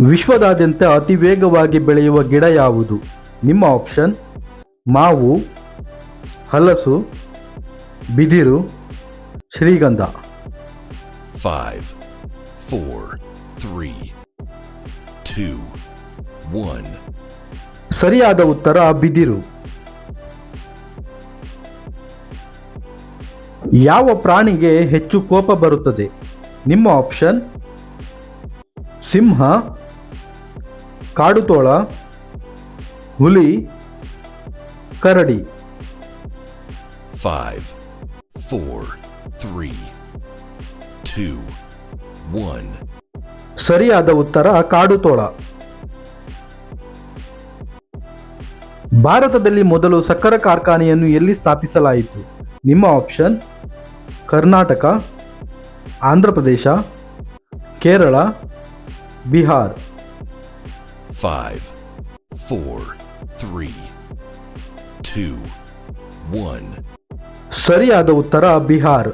ವಿಶ್ವದಾದ್ಯಂತ ಅತಿ ವೇಗವಾಗಿ ಬೆಳೆಯುವ ಗಿಡ ಯಾವುದು? ನಿಮ್ಮ ಆಪ್ಷನ್: ಮಾವು, ಹಲಸು, ಬಿದಿರು, ಶ್ರೀಗಂಧ. 5, 4, 3, 2, 1. ಸರಿಯಾದ ಉತ್ತರ ಬಿದಿರು. ಯಾವ ಪ್ರಾಣಿಗೆ ಹೆಚ್ಚು ಕೋಪ ಬರುತ್ತದೆ? ನಿಮ್ಮ ಆಪ್ಷನ್: ಸಿಂಹ, ಕಾಡುತೋಳ, ಹುಲಿ, ಕರಡಿ. 5, 4, 3, 2, 1. ಸರಿಯಾದ ಉತ್ತರ ಕಾಡುತೋಳ. ಭಾರತದಲ್ಲಿ ಮೊದಲು ಸಕ್ಕರೆ ಕಾರ್ಖಾನೆಯನ್ನು ಎಲ್ಲಿ ಸ್ಥಾಪಿಸಲಾಯಿತು? ನಿಮ್ಮ ಆಪ್ಷನ್: ಕರ್ನಾಟಕ, ಆಂಧ್ರಪ್ರದೇಶ, ಕೇರಳ, ಬಿಹಾರ್. 5, 4, 3, 2, 1. ಸರಿಯಾದ ಉತ್ತರ ಬಿಹಾರ್.